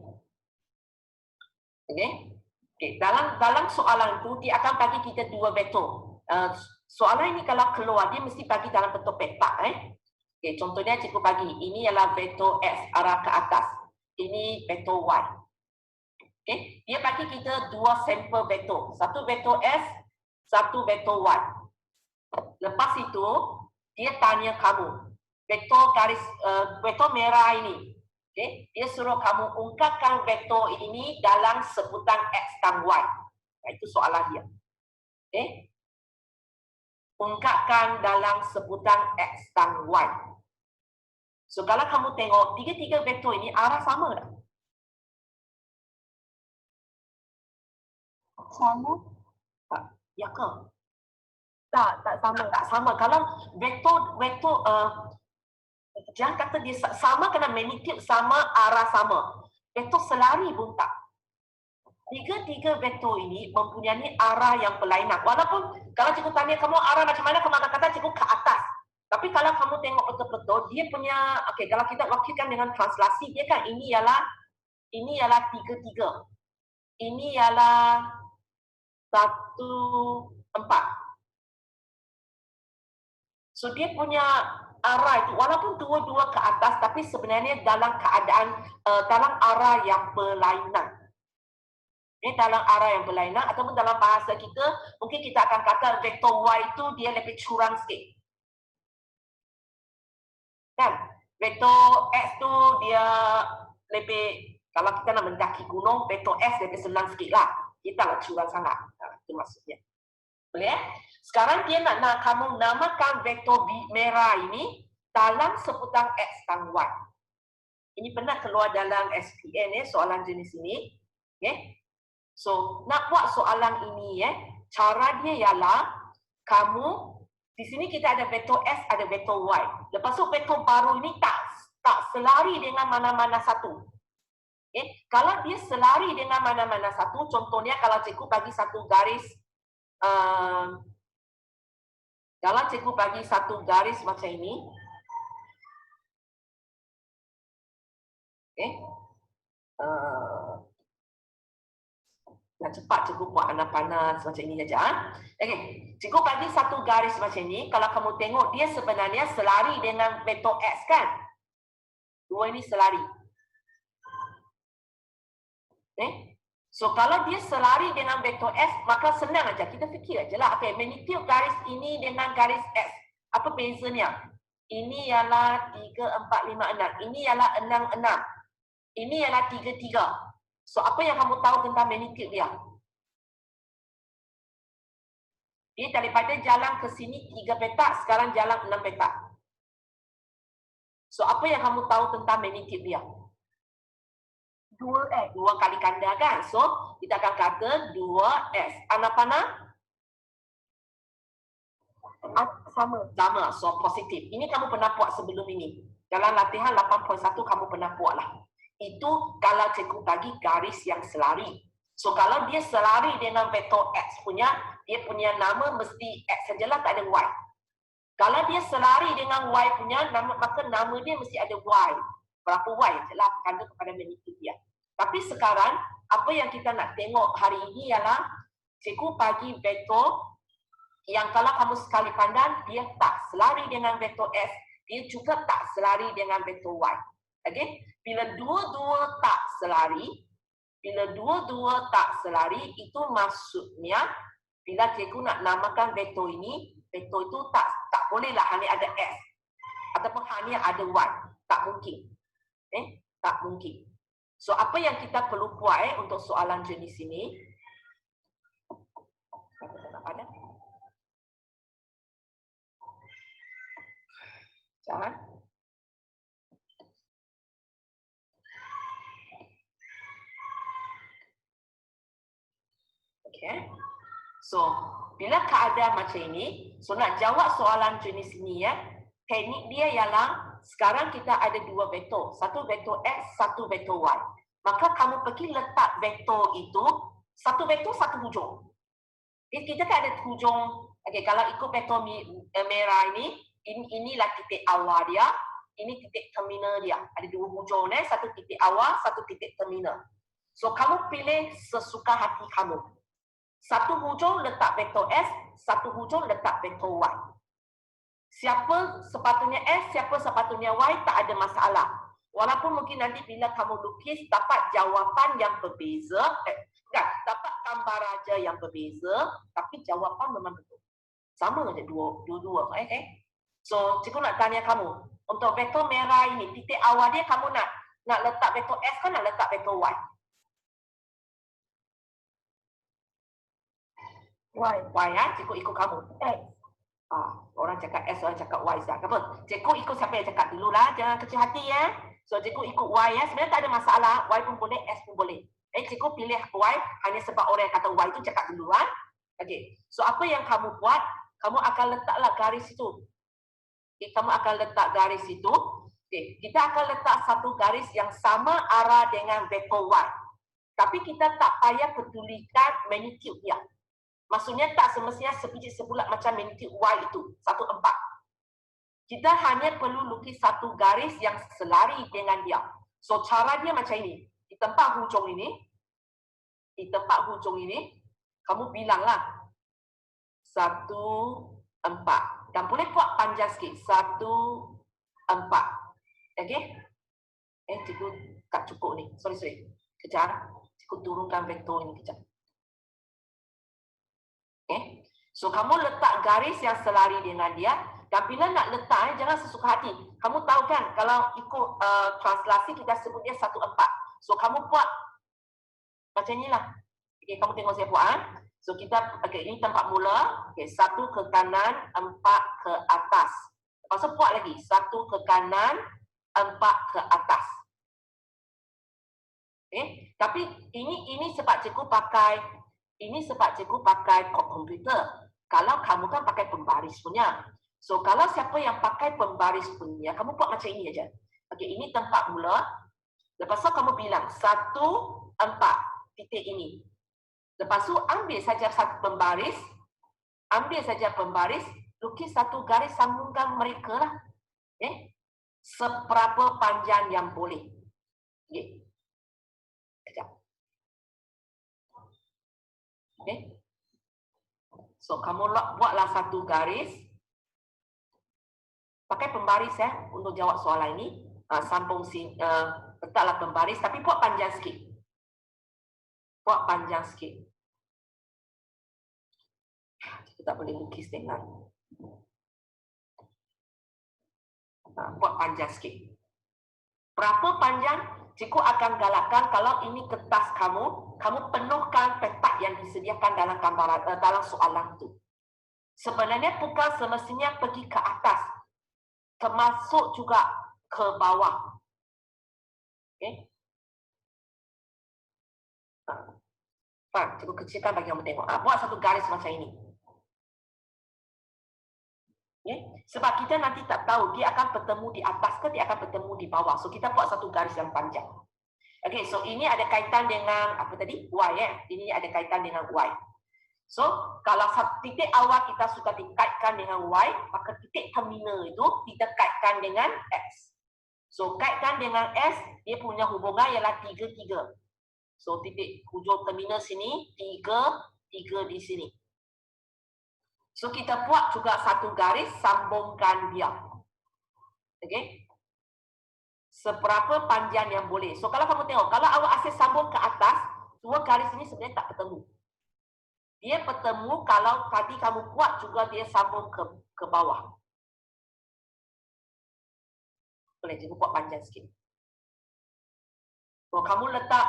Okey. Okay. Dalam soalan itu dia akan bagi kita dua vektor. Soalan ini kalau keluar dia mesti bagi dalam bentuk petak. Okay, contohnya cikgu bagi ini ialah vektor X arah ke atas. Ini vektor Y. Okay. Dia bagi kita dua sampel vektor. Satu vektor S, satu vektor Y. Lepas itu dia tanya kamu vektor merah ini. Okay. Dia suruh kamu ungkapkan vektor ini dalam sebutan X dan Y. Itu soalan dia. Okay. Ungkapkan dalam sebutan X dan Y. So, kalau kamu tengok, tiga-tiga vektor ini arah sama tak? Sama? Ya ke? Tak sama. Tak sama. Kalau vektor jangan kata dia sama kena magnitude sama, arah sama. Vektor selari pun tak. Tiga-tiga vektor ini mempunyai arah yang berlainan. Walaupun kalau cikgu tanya kamu arah macam mana, kamu akan kata cikgu ke atas. Tapi kalau kamu tengok betul-betul, dia punya, okey, kalau kita wakilkan dengan translasi, dia kan ini ialah tiga-tiga. Ini ialah 1, 4. So, dia punya arah itu, walaupun dua-dua ke atas, tapi sebenarnya dalam keadaan, dalam arah yang berlainan. Ini dalam arah yang berlainan ataupun dalam bahasa kita, mungkin kita akan kata vektor Y itu dia lebih curang sikit. Kan? Vektor X tu dia lebih, kalau kita nak mendaki gunung, vektor S lebih senang sikit lah. Dia taklah curang sangat. Itu maksudnya. Boleh? Sekarang dia nak kamu namakan vektor merah ini dalam sebutan X dan Y. Ini pernah keluar dalam SPN soalan jenis ini. Okay? So, nak buat soalan ini cara dia ialah kamu di sini kita ada vektor S, ada vektor Y. Lepas tu vektor baru ini tak selari dengan mana-mana satu. Okay? Kalau dia selari dengan mana-mana satu, contohnya kalau cikgu bagi satu garis, kalau cikgu bagi satu garis macam ini, okay? Nak cepat cikgu buat anak panas macam ini saja. Okey, cikgu bagi satu garis macam ini. Kalau kamu tengok dia sebenarnya selari dengan vektor X kan? Dua ini selari. So kalau dia selari dengan vektor X, maka senang aja kita fikir aja lah. Okey, magnitude garis ini dengan garis X, apa bezanya? Ini ialah 3, 4, 5, 6. Ini ialah 6, 6. Ini ialah 3, 3. So, apa yang kamu tahu tentang magnitude dia? Dia daripada jalan ke sini 3 petak, sekarang jalan 6 petak. So, apa yang kamu tahu tentang magnitude dia? 2x. 2 kali ganda kan? So, kita akan kata 2x. Anak panah? Sama. Sama. So, positif. Ini kamu pernah buat sebelum ini. Dalam latihan 8.1 kamu pernah buat lah. Itu kalau cikgu bagi garis yang selari. So kalau dia selari dengan vektor X punya, dia punya nama mesti X sajalah, tak ada Y. Kalau dia selari dengan Y punya, maka nama dia mesti ada Y. Berapa Y sajalah tanda kepada magnitude dia. Tapi sekarang, apa yang kita nak tengok hari ini ialah cikgu bagi vektor yang kalau kamu sekali pandang, dia tak selari dengan vektor X, dia juga tak selari dengan vektor Y. Okay? Bila dua-dua tak selari, itu maksudnya bila cikgu nak namakan vektor ini, vektor itu tak bolehlah hanya ada S ataupun hanya ada Y. Tak mungkin. Tak mungkin. So apa yang kita perlu buat untuk soalan jenis ini? Jangan. Okay. So, bila keadaan macam ini, so nak jawab soalan jenis ini teknik dia ialah sekarang kita ada dua vektor, satu vektor X, satu vektor Y. Maka kamu pergi letak vektor itu, satu vektor satu hujung. Kita kan ada hujung, okay, kalau ikut vektor merah ini, inilah titik awal dia, ini titik terminal dia. Ada dua hujung, satu titik awal, satu titik terminal. So, kamu pilih sesuka hati kamu. Satu hujung letak vektor S, satu hujung letak vektor Y. Siapa sepatutnya S, siapa sepatutnya Y, tak ada masalah. Walaupun mungkin nanti bila kamu lukis dapat jawapan yang berbeza, dapat gambar aja yang berbeza, tapi jawapan memang betul. Sama aja dua-dua, okay? So, cikgu nak tanya kamu, untuk vektor merah ini, titik awal dia kamu nak letak vektor S kan nak letak vektor Y? Y cikgu ikut kamu. X. Orang cakap S, orang cakap Y. Apa? Cikgu ikut siapa yang cakap dulu lah. Jangan kecil hati So cikgu ikut Y Sebenarnya tak ada masalah. Y pun boleh, S pun boleh. Cikgu pilih Y hanya sebab orang yang kata Y itu cakap dulu lah. Okay. So apa yang kamu buat? Kamu akan letaklah garis itu. Okay. Kamu akan letak garis itu. Okay. Kita akan letak satu garis yang sama arah dengan vektor Y. Tapi kita tak payah pedulikan magnitude dia. Maksudnya tak semestinya sebiji sebulat macam magnitude Y itu, 1, 4. Kita hanya perlu lukis satu garis yang selari dengan dia. So, cara dia macam ini. Di tempat hujung ini, kamu bilanglah 1, 4. Dan boleh buat panjang sikit. 1, 4. Okay? Cikgu tak cukup ni. Sorry. Kejap. Cikgu Cikgu turunkan vektor ini kejap. Okay. So, kamu letak garis yang selari dengan dia. Dan bila nak letak, jangan sesuka hati. Kamu tahu kan, kalau ikut translasi, kita sebutnya 1, 4. So, kamu buat macam inilah. Okay, kamu tengok saya buat. So, kita, okay, ini tempat mula. Okay, 1 ke kanan, 4 ke atas. Lepas tu buat lagi. 1 ke kanan, 4 ke atas. Okay. Tapi ini sebab cikgu pakai komputer. Kalau kamu kan pakai pembaris punya. So, kalau siapa yang pakai pembaris punya, kamu buat macam ini aja. Okey, ini tempat mula. Lepas tu kamu bilang 1, 4 titik ini. Lepas tu ambil saja satu pembaris, lukis satu garis sambungkan mereka lah. Okay. Seberapa panjang yang boleh. Okay. Sekejap. Okay. So, kamu buatlah satu garis. Pakai pembaris untuk jawab soalan ini. Sambung letaklah pembaris, tapi buat panjang sikit. Kita tak boleh lukis dengan. Buat panjang sikit. Berapa panjang? Cikgu akan galakkan kalau ini kertas kamu penuhkan petak yang disediakan dalam gambaran dalam soalan itu. Sebenarnya bukan semestinya pergi ke atas, termasuk juga ke bawah. Okey. Cikgu kecilkan bagi kamu tengok. Buat satu garis macam ini. Okay. Sebab kita nanti tak tahu dia akan bertemu di atas ke dia akan bertemu di bawah. So kita buat satu garis yang panjang. Okey, so ini ada kaitan dengan apa tadi? Y Ini ada kaitan dengan Y. So kalau titik awal kita sudah dikaitkan dengan Y, maka titik terminal itu kita kaitkan dengan X. So kaitkan dengan S, dia punya hubungan ialah 3, 3. So titik hujung terminal sini 3, 3 di sini. So kita buat juga satu garis sambungkan dia. Okey. Seberapa panjang yang boleh. So kalau kamu tengok, kalau awak asyik sambung ke atas, dua garis ini sebenarnya tak bertemu. Dia bertemu kalau tadi kamu buat juga dia sambung ke bawah. Boleh juga buat panjang sikit. So kamu letak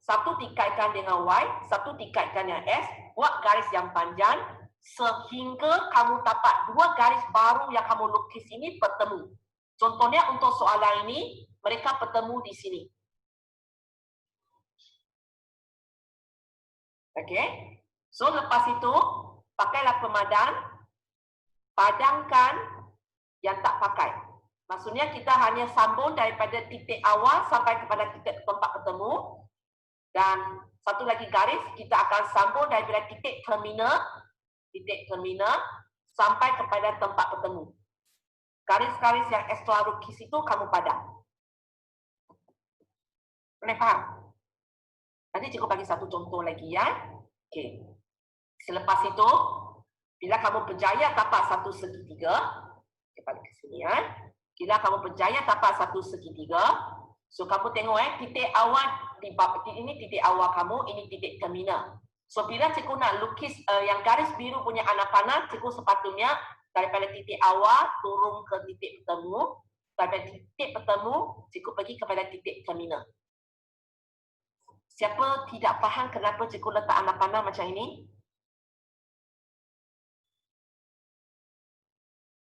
satu dikaitkan dengan Y, satu dikaitkan dengan S, buat garis yang panjang sehingga kamu dapat dua garis baru yang kamu lukis ini bertemu. Contohnya untuk soalan ini, mereka bertemu di sini. Okey. So lepas itu, pakailah pemadan, padamkan yang tak pakai. Maksudnya kita hanya sambung daripada titik awal sampai kepada titik tempat bertemu. Dan satu lagi garis, kita akan sambung daripada titik terminal sampai kepada tempat bertemu. Garis-garis yang ekstra lukis itu kamu padam. Boleh faham? Nanti cikgu bagi satu contoh lagi ya. Okey. Selepas itu, bila kamu berjaya dapat satu segitiga, kita balik ke sini ya. Bila kamu berjaya dapat satu segitiga, so kamu tengok titik awal ini titik awal kamu, ini titik terminal. So bila cikgu nak lukis yang garis biru punya anak panah, cikgu sepatutnya daripada titik awal turun ke titik bertemu, daripada titik bertemu cikgu pergi kepada titik terminal. Siapa tidak faham kenapa cikgu letak anak panah macam ini?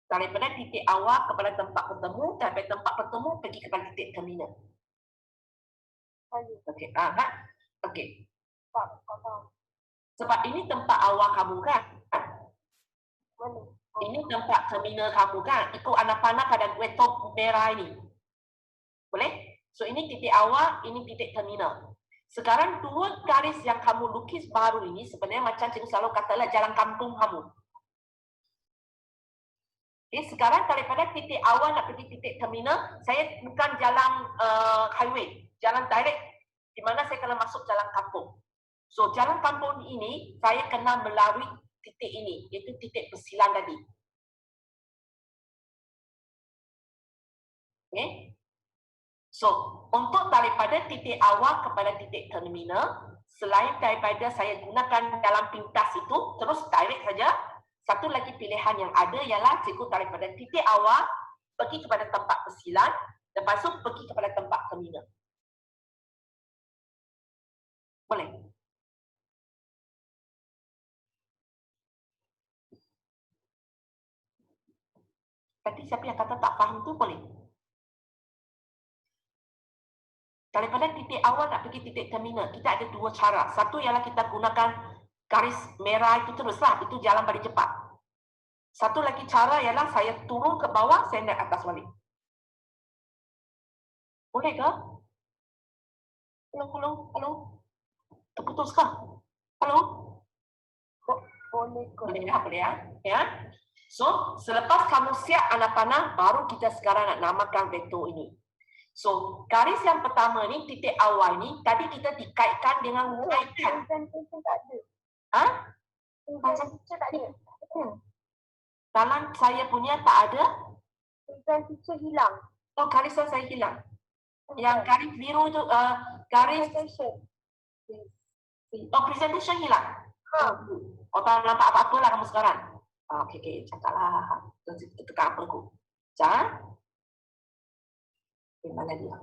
Daripada titik awal kepada tempat bertemu, daripada tempat bertemu pergi kepada titik terminal. Okey, okey. Sebab ini tempat awal kamu kan? Ini tempat terminal kamu kan? Ikut anak panah pada vektor merah ini. Boleh? So ini titik awal, ini titik terminal. Sekarang dua garis yang kamu lukis baru ini sebenarnya macam cikgu selalu katalah jalan kampung kamu. Okay, sekarang daripada titik awal nak pergi titik terminal, saya bukan jalan highway, jalan direct di mana saya kena masuk jalan kampung. So jalan kampung ini saya kena melalui titik ini, iaitu titik persilan tadi. Okay. So untuk daripada titik awal kepada titik terminal, selain daripada saya gunakan dalam pintas itu, terus direct saja, satu lagi pilihan yang ada ialah cikgu tarik pada titik awal, pergi kepada tempat persilan, lepas tu pergi kepada tempat terminal. Boleh? Tapi siapa yang kata tak faham tu boleh? Daripada titik awal nak pergi titik terminal, kita ada dua cara. Satu ialah kita gunakan garis merah itu teruslah, itu jalan paling cepat. Satu lagi cara ialah saya turun ke bawah, saya naik atas balik. Boleh ke? Hello. Terputus ke? Halo? Boleh ke? Boleh ya. So, selepas kamu siap anak panah, baru kita sekarang nak namakan vektor ini. So, garis yang pertama ni, titik awal ni, tadi kita dikaitkan dengan kaitan. Presentation tak ada. Ha? Presentation tak ada. Dalam saya punya tak ada. Presentation hilang. Oh, garisan saya hilang. Yang garis biru tu, garis... Presentation. Oh, presentation hilang. Oh, tak nampak apa-apa lah kamu sekarang. Okey, cakaplah. Tekan apa aku? Jangan. Di mana dia?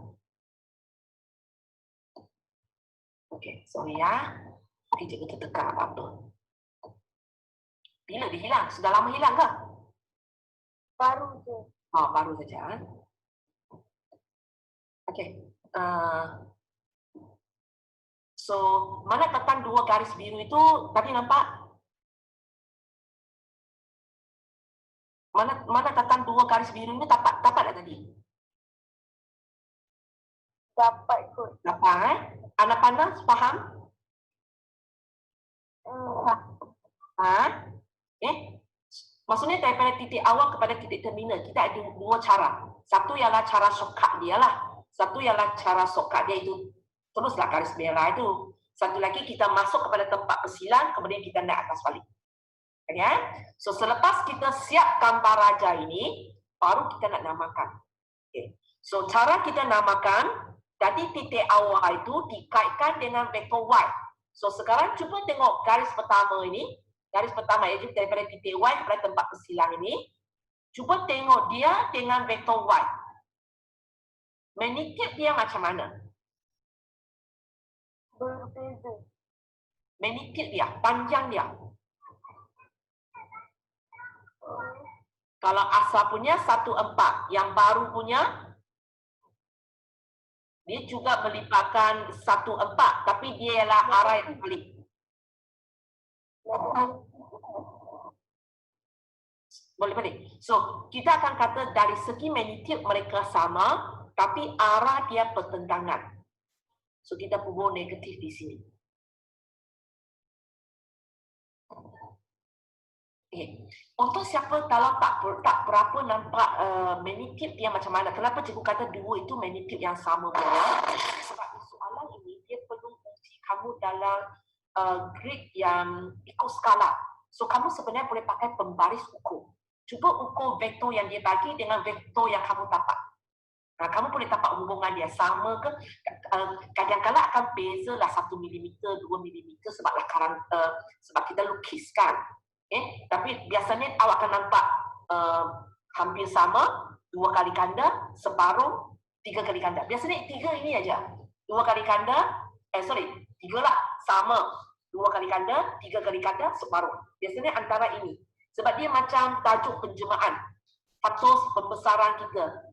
Okey, sorry ya. Okey, cikgu tertekan apa-apa. Bila dia hilang? Sudah lama hilang ke? Baru je. Oh, baru saja. Okey. So, mana tekan dua garis biru itu tadi nampak? Mana tekan dua garis biru ini dapat tak tadi? Dapat kot. Dapat Anak pandang faham? Maksudnya daripada titik awal kepada titik terminal kita ada dua cara. Satu ialah cara shortcut dia lah. Satu ialah cara shortcut dia itu teruslah garis merah itu. Satu lagi kita masuk kepada tempat persilan, kemudian kita naik atas balik. Okay? So selepas kita siap gambar raja ini, baru kita nak namakan. Okay. So cara kita namakan, tadi titik awal itu dikaitkan dengan vektor Y. So sekarang cuba tengok garis pertama ini. Garis pertama iaitu daripada titik Y kepada tempat persilang ini. Cuba tengok dia dengan vektor Y. Magnitude dia macam mana? Berbeza. Magnitude dia, panjang dia. Kalau asal punya 1/4, yang baru punya dia juga melipatkan 1/4, tapi dia ialah arah yang balik. Boleh. So, kita akan kata dari segi magnitude mereka sama, tapi arah dia bertentangan. So, kita pukul negatif di sini. Okay. Untuk siapa kalau tak berapa nampak magnitude dia macam mana? Kenapa cikgu kata dua itu magnitude yang sama pula? Sebab soalan ini dia perlu uji kamu dalam grid yang ikut skala. So kamu sebenarnya boleh pakai pembaris ukur. Cuba ukur vektor yang dia bagi dengan vektor yang kamu dapat. Nah, kamu boleh dapat hubungan dia sama ke? Kadang-kadang akan beza lah 1 mm, 2 mm sebab kita lukiskan. Tapi biasanya awak akan nampak hampir sama, 2 kali ganda, separuh, 3 kali ganda. Biasanya 3 ini aja. 2 kali ganda, 3 lah, sama. 2 kali ganda, 3 kali ganda, separuh. Biasanya antara ini. Sebab dia macam tajuk penjemaan. Fatus pembesaran kita.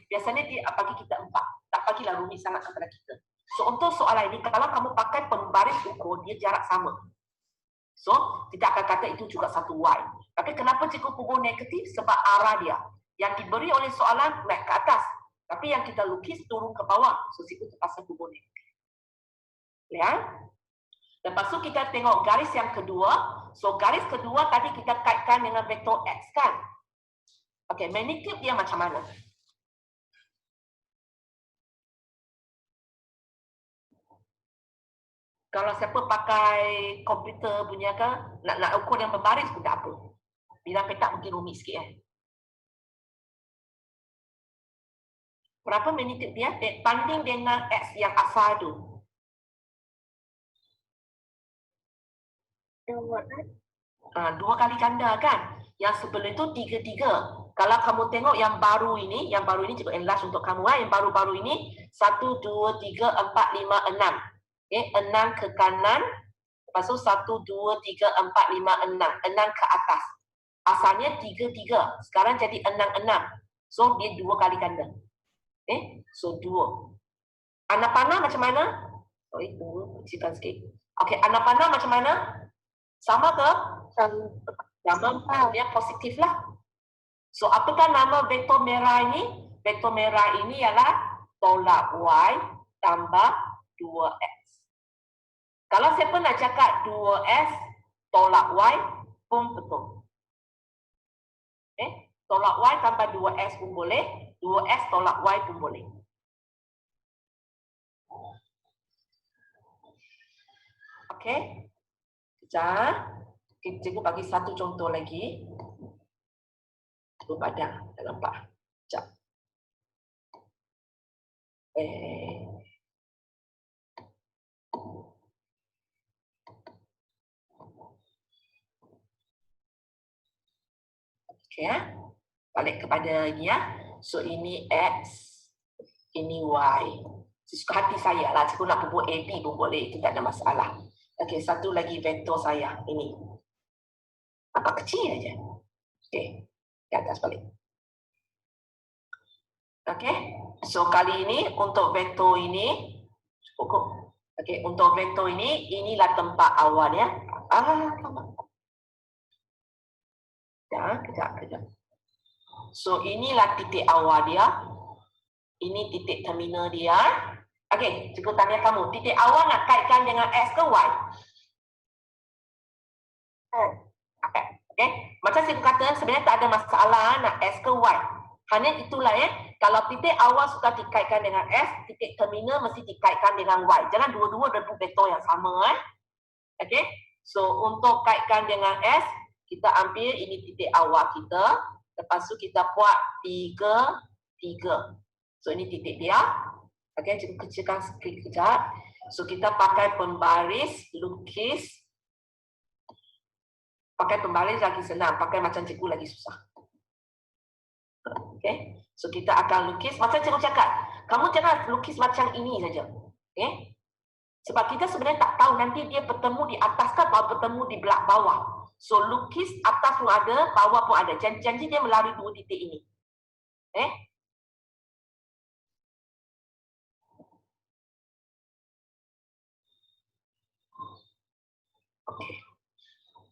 Biasanya dia bagi kita 4. Tak bagilah rumit sangat kepada kita. So untuk soalan ini, kalau kamu pakai pembaris ukur, dia jarak sama. So, kita akan kata itu juga satu Y. Tapi kenapa cikgu pukul negatif? Sebab arah dia. Yang diberi oleh soalan naik ke atas. Tapi yang kita lukis turun ke bawah. So, cikgu terpaksa pukul negatif. Ya. Lepas tu kita tengok garis yang kedua. So, garis kedua tadi kita kaitkan dengan vektor X kan? Okey, magnitude dia macam mana? Kalau siapa pakai komputer punya kan, nak ukur yang berbaris pun tak apa. Bila petak mungkin rumit sikit Berapa magnitude dia? Banding dengan X yang asal tu. Dua kali ganda kan? Yang sebelum itu 3-3. Kalau kamu tengok yang baru ini cikgu enlarge untuk kamu. Yang baru-baru ini 1, 2, 3, 4, 5, 6. Okay, 6 ke kanan. Lepas tu 1, 2, 3, 4, 5, 6. 6 ke atas. Asalnya 3-3. Sekarang jadi 6-6. So, dia dua kali ganda. Okay, so 2. Anak panah macam mana? Sorry, tunggu, kecilkan sikit. Okay, anak panah macam mana? Sama ke? Sama, dia positif lah. So, apakah nama vektor merah ini? Vektor merah ini ialah tolak Y tambah 2X. Kalau siapa nak cakap 2S tolak Y pun betul. Tolak Y tambah 2S pun boleh. 2S tolak Y pun boleh. Okey. Sekejap. Cikgu bagi satu contoh lagi. Cikgu padang, tak nampak. Sekejap. Okey ya. Balik kepada ini ya. So ini X, ini Y. Sesuka hati saya lah. Cikgu nak buat AB pun boleh. Itu tak ada masalah. Okey, satu lagi vektor saya. Ini. Nampak kecil aja. Okey. Di atas balik. Okey. So kali ini untuk vektor ini cukup. Okey, untuk vektor ini inilah tempat awalnya. Kejap. So inilah titik awal dia. Ini titik terminal dia. Okey, cikgu tanya kamu, titik awal nak kaitkan dengan X ke Y? Okey, macam cikgu kata sebenarnya tak ada masalah nak X ke Y. Hanya itulah ya, kalau titik awal suka dikaitkan dengan S, titik terminal mesti dikaitkan dengan Y. Jangan dua-dua bentuk vektor yang sama. Okey, so untuk kaitkan dengan S, kita ambil ini titik awal kita. Lepas tu kita buat 3, 3. So ini titik dia. Okey, cikgu kecilkan sikit kejap. So kita pakai pembaris, lukis. Pakai pembaris lagi senang, pakai macam cikgu lagi susah. Okey, so kita akan lukis macam cikgu cakap. Kamu jangan lukis macam ini saja. Okey, sebab kita sebenarnya tak tahu nanti dia bertemu di atas ke atau bertemu di belakang bawah. So lukis atas pun ada, bawah pun ada. Janji dia melalui dua titik ini. Okey.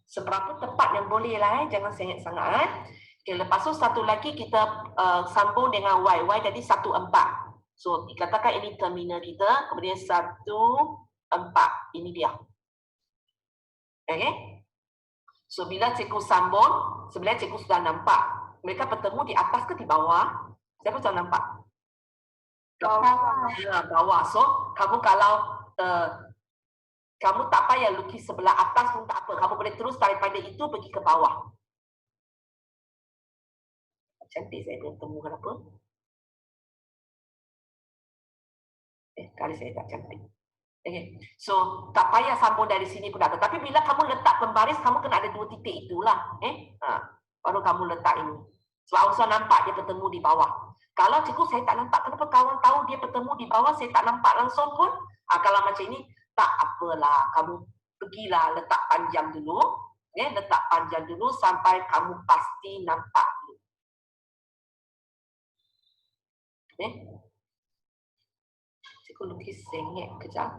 Seberapa tepat yang boleh lah, jangan sangat-sangat. Okay, lepas tu satu lagi kita sambung dengan Y. Y jadi 1, 4. So dikatakan ini terminal kita, kemudian 1, 4. Ini dia. Okay. So bila cikgu sambung, sebenarnya cikgu sudah nampak. Mereka bertemu di atas ke di bawah? Siapa sudah nampak? Bawah. So kamu kalau kamu tak payah lukis sebelah atas pun tak apa. Kamu boleh terus daripada itu pergi ke bawah. Cantik saya belum temukan apa. Kali saya tak cantik. Okay. So, tak payah sambung dari sini pun ada. Tapi bila kamu letak pembaris, kamu kena ada dua titik itulah. Baru kamu letak ini. Sebab Usah nampak dia bertemu di bawah. Kalau cikgu saya tak nampak, kenapa kawan tahu dia bertemu di bawah, saya tak nampak langsung pun. Kalau macam ini, tak apalah. Kamu pergilah letak panjang dulu. Letak panjang dulu sampai kamu pasti nampak dulu. Cikgu lukis sengit kejap.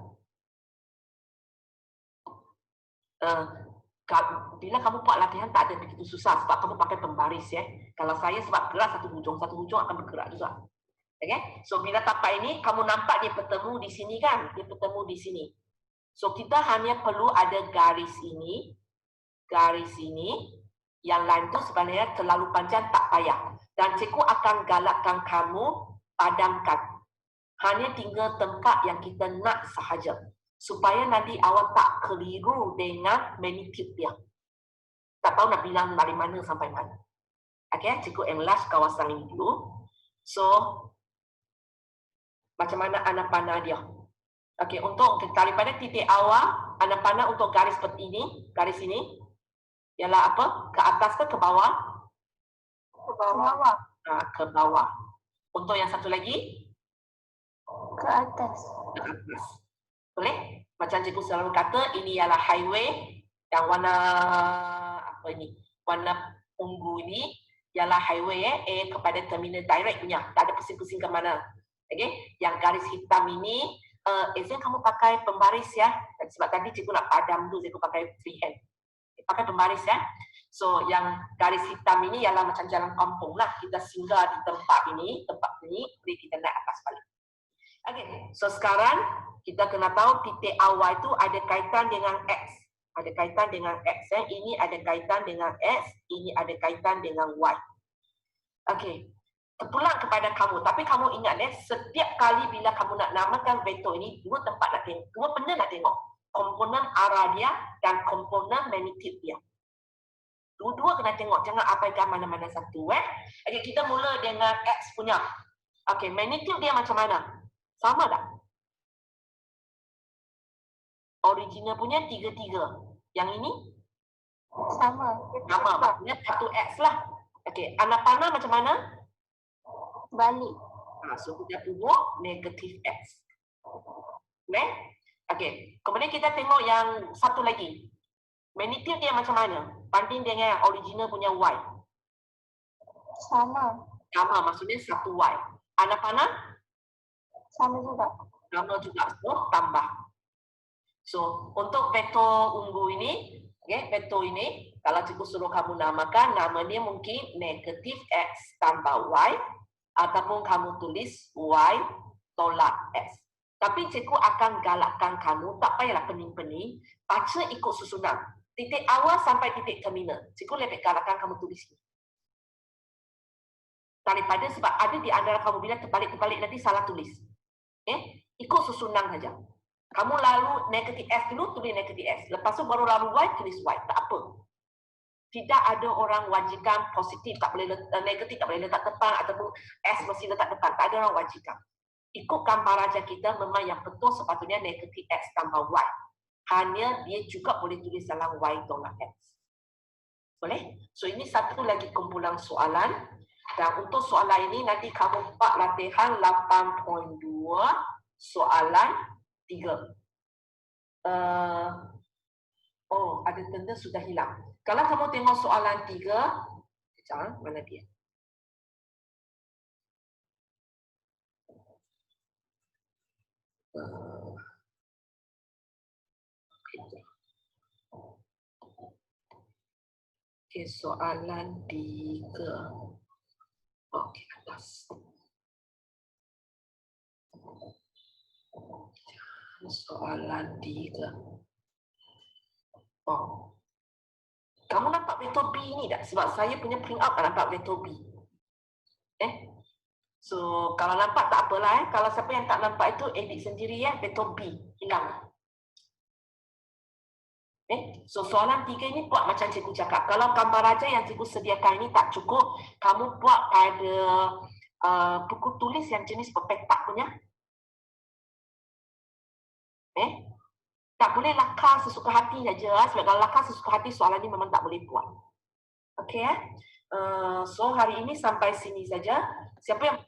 Bila kamu buat latihan tak ada begitu susah sebab kamu pakai pembaris ya. Kalau saya sebab gerak satu hujung akan bergerak juga. Okay? So bila tapak ini kamu nampak dia bertemu di sini kan? Dia bertemu di sini. So kita hanya perlu ada garis ini, yang lain tu sebenarnya terlalu panjang tak payah. Dan cikgu akan galakkan kamu padamkan. Hanya tinggal tempat yang kita nak sahaja. Supaya nanti awak tak keliru dengan magnitude dia. Tak tahu nak bilang dari mana sampai mana. Okey, cikgu enlarge kawasan ini dulu. So, macam mana anak panah dia? Okey, untuk daripada titik awal Anda pandang untuk garis seperti ini, garis ini, ialah apa? Ke atas ke bawah? Ke bawah. Ke bawah. Untuk yang satu lagi? Ke atas. Ke atas. Boleh? Macam cikgu selalu kata, ini ialah highway yang warna apa ini? Warna ungu ini ialah highway kepada terminal direct punya. Tak ada pusing-pusing ke mana. Okay? Yang garis hitam ini, Ezan kamu pakai pembaris ya. Sebab tadi cikgu nak padam tu, cikgu pakai freehand. Pakai pembaris ya. So yang garis hitam ini ialah macam jalan kampung lah. Kita singgah di tempat ini, boleh kita naik atas balik. Okay, so sekarang kita kena tahu titik awal itu ada kaitan dengan X. Ada kaitan dengan X. Ini ada kaitan dengan X, ini ada kaitan dengan Y. Okay, terpulang kepada kamu. Tapi kamu ingat setiap kali bila kamu nak namakan vektor ini, dua tempat nak tengok. Dua benda nak tengok. Komponen arah dia dan komponen magnitude dia. Dua-dua kena tengok, jangan abaikan mana-mana satu. Okay, kita mula dengan X punya. Okay, magnitude dia macam mana? Sama tak? Original punya 3-3. Yang ini? Sama. Sama, maksudnya 1X lah. Okay, anak panah macam mana? Balik. So, kita tunggu negatif X. Okay, kemudian kita tengok yang satu lagi. Magnitude dia macam mana? Banding dengan original punya Y. Sama. Sama, maksudnya 1Y. Anak panah? Sama juga. Sama juga, so tambah. So, untuk vektor ungu ini, vektor ini, kalau cikgu suruh kamu namakan, nama dia mungkin negatif X tambah Y, ataupun kamu tulis Y tolak X. Tapi cikgu akan galakkan kamu, tak payahlah pening-pening, baca ikut susunan. Titik awal sampai titik terminal. Cikgu lebih galakkan kamu tulis ini. Daripada sebab ada di antara kamu bila terbalik-terbalik nanti salah tulis. Ikut susunan saja. Kamu lalu negatif S dulu, tulis negatif S. Lepas tu baru lalu Y, tulis Y. Tak apa. Tidak ada orang wajibkan positif, tak boleh negatif, tak boleh letak depan, ataupun S mesti letak depan. Tak ada orang wajibkan. Ikut gambar aja kita memang yang betul sepatutnya negatif X tambah Y. Hanya dia juga boleh tulis dalam Y tolak X. Boleh? So ini satu lagi kumpulan soalan. Dan untuk soalan ini nanti kamu buat latihan 8.2 soalan 3. Oh, ada tanda sudah hilang. Kalau kamu tengok soalan 3, jangan, mana dia? Okay, soalan 3. Okey, atas. Soalan 3. Oh. Kamu nampak vektor B ni tak? Sebab saya punya print out tak nampak vektor B. So, kalau nampak tak apalah. Kalau siapa yang tak nampak itu, edit sendiri ya. Vektor B. Hilang. So, soalan 3 ini buat macam cikgu cakap. Kalau gambar raja yang cikgu sediakan ini tak cukup, kamu buat pada buku tulis yang jenis pepetak punya. Tak boleh lakar sesuka hati saja. Sebab kalau lakar sesuka hati, soalan ini memang tak boleh buat. Okey. So, hari ini sampai sini saja. Siapa yang